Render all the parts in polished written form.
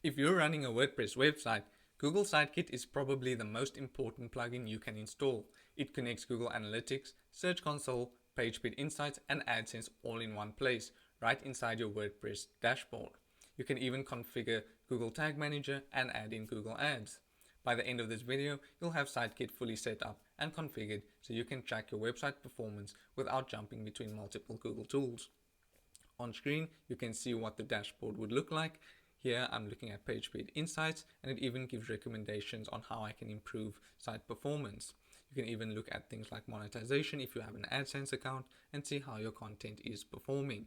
If you're running a WordPress website, Google SiteKit is probably the most important plugin you can install. It connects Google Analytics, Search Console, PageSpeed Insights, and AdSense all in one place, right inside your WordPress dashboard. You can even configure Google Tag Manager and add in Google Ads. By the end of this video, you'll have SiteKit fully set up and configured so you can track your website performance without jumping between multiple Google tools. On screen, you can see what the dashboard would look like. Here I'm looking at PageSpeed Insights, and it even gives recommendations on how I can improve site performance. You can even look at things like monetization if you have an AdSense account and see how your content is performing.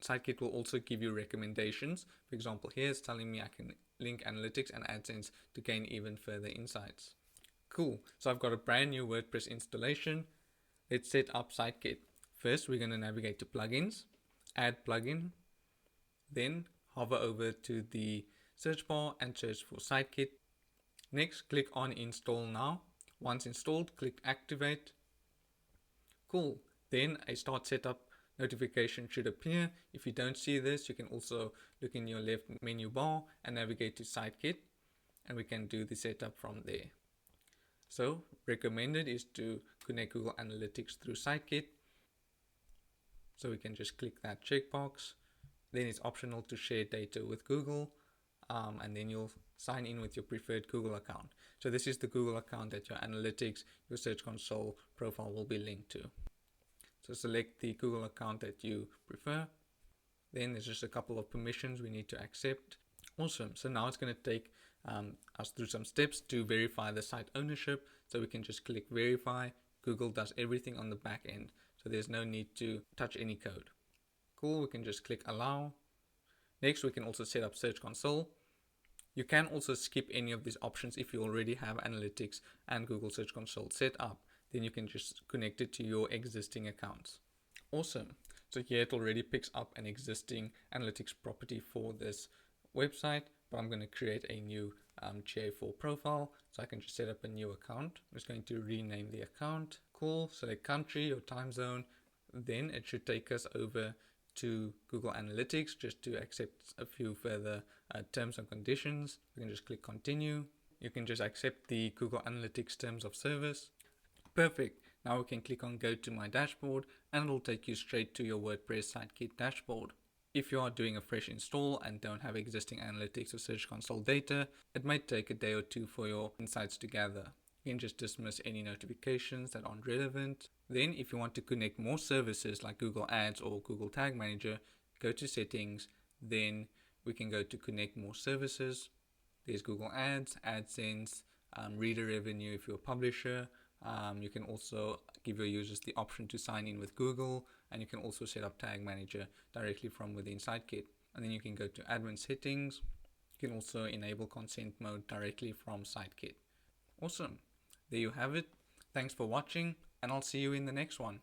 SiteKit will also give you recommendations. For example, here it's telling me I can link analytics and AdSense to gain even further insights. Cool, so I've got a brand new WordPress installation. Let's set up SiteKit. First, we're going to navigate to plugins, add plugin, then hover over to the search bar and search for SiteKit. Next, click on install now. Once installed, click activate. Cool, then a start setup notification should appear. If you don't see this, you can also look in your left menu bar and navigate to SiteKit, and we can do the setup from there. So recommended is to connect Google Analytics through SiteKit. So we can just click that checkbox. Then it's optional to share data with Google, and then you'll sign in with your preferred Google account. So this is the Google account that your Analytics, your Search Console profile will be linked to. So select the Google account that you prefer. Then there's just a couple of permissions we need to accept. Awesome. So now it's going to take us through some steps to verify the site ownership. So we can just click verify. Google does everything on the back end, so there's no need to touch any code. Cool, we can just click allow. Next, we can also set up Search Console. You can also skip any of these options if you already have Analytics and Google Search Console set up. Then you can just connect it to your existing accounts. Awesome. So here it already picks up an existing Analytics property for this website, but I'm going to create a new GA4 profile. So I can just set up a new account. I'm just going to rename the account. Cool. Select country or time zone. Then it should take us over to Google Analytics just to accept a few further terms and conditions. We can just click continue. You can just accept the Google Analytics terms of service. Perfect. Now we can click on go to my dashboard and it'll take you straight to your WordPress SiteKit dashboard. If you are doing a fresh install and don't have existing Analytics or Search Console data, it might take a day or two for your insights to gather. You can just dismiss any notifications that aren't relevant. Then if you want to connect more services like Google Ads or Google Tag Manager, go to settings, then we can go to connect more services. There's Google Ads, AdSense, reader revenue if you're a publisher. You can also give your users the option to sign in with Google, and you can also set up Tag Manager directly from within SiteKit. And then you can go to admin settings. You can also enable consent mode directly from SiteKit. Awesome. There you have it. Thanks for watching, and I'll see you in the next one.